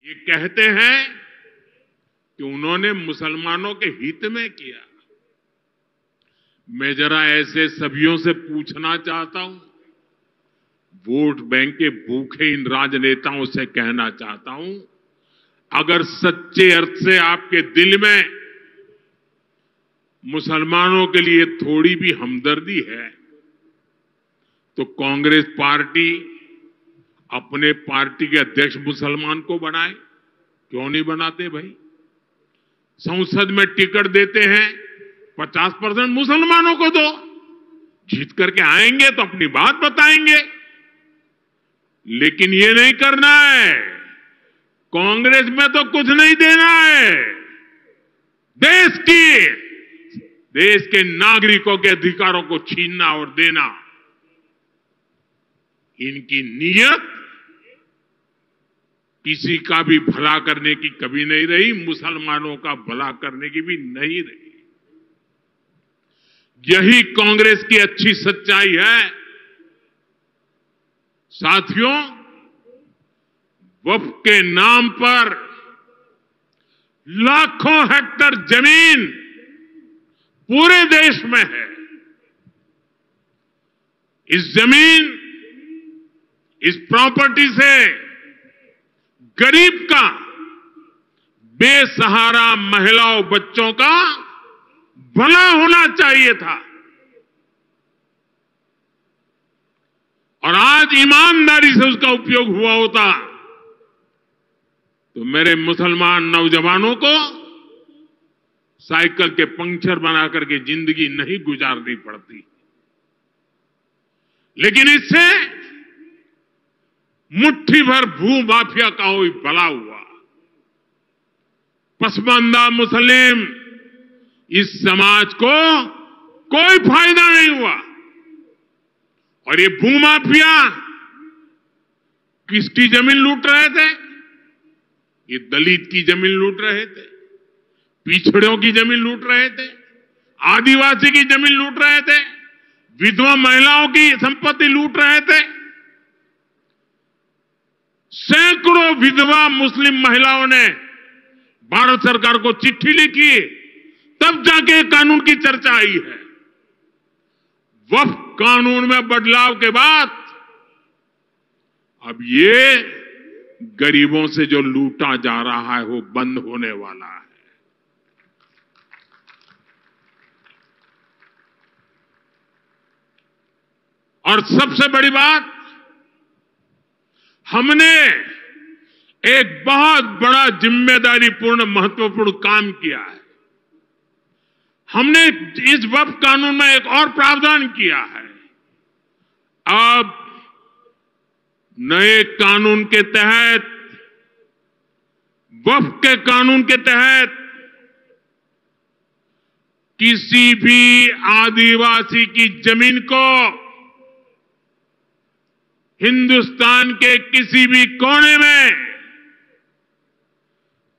ये कहते हैं कि उन्होंने मुसलमानों के हित में किया। मैं जरा ऐसे सभियों से पूछना चाहता हूं, वोट बैंक के भूखे इन राजनेताओं से कहना चाहता हूं, अगर सच्चे अर्थ से आपके दिल में मुसलमानों के लिए थोड़ी भी हमदर्दी है, तो कांग्रेस पार्टी अपने पार्टी के अध्यक्ष मुसलमान को बनाए। क्यों नहीं बनाते भाई? संसद में टिकट देते हैं, 50% मुसलमानों को दो। जीत करके आएंगे तो अपनी बात बताएंगे, लेकिन ये नहीं करना है। कांग्रेस में तो कुछ नहीं देना है। देश के नागरिकों के अधिकारों को छीनना और देना, इनकी नीयत किसी का भी भला करने की कभी नहीं रही, मुसलमानों का भला करने की भी नहीं रही। यही कांग्रेस की अच्छी सच्चाई है। साथियों, वक्फ के नाम पर लाखों हेक्टेयर जमीन पूरे देश में है। इस जमीन, इस प्रॉपर्टी से गरीब का, बेसहारा महिलाओं बच्चों का भला होना चाहिए था। और आज ईमानदारी से उसका उपयोग हुआ होता तो मेरे मुसलमान नौजवानों को साइकिल के पंक्चर बना करके जिंदगी नहीं गुजारनी पड़ती। लेकिन इससे मुट्ठी भर भू माफिया का कोई भला हुआ। पसमानदा मुस्लिम इस समाज को कोई फायदा नहीं हुआ। और ये भूमाफिया किसकी जमीन लूट रहे थे? ये दलित की जमीन लूट रहे थे, पिछड़ों की जमीन लूट रहे थे, आदिवासी की जमीन लूट रहे थे, विधवा महिलाओं की संपत्ति लूट रहे थे। सैकड़ों विधवा मुस्लिम महिलाओं ने भारत सरकार को चिट्ठी लिखी, तब जाके कानून की चर्चा आई है। वक्फ कानून में बदलाव के बाद अब ये गरीबों से जो लूटा जा रहा है वो बंद होने वाला है। और सबसे बड़ी बात, हमने एक बहुत बड़ा जिम्मेदारीपूर्ण महत्वपूर्ण काम किया है। हमने इस वक्फ कानून में एक और प्रावधान किया है। अब नए कानून के तहत, वक्फ के कानून के तहत, किसी भी आदिवासी की जमीन को हिंदुस्तान के किसी भी कोने में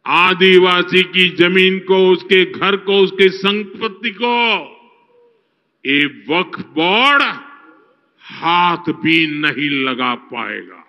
आदिवासी की जमीन को, उसके घर को, उसकी संपत्ति को ये वक्फ बोर्ड हाथ भी नहीं लगा पाएगा।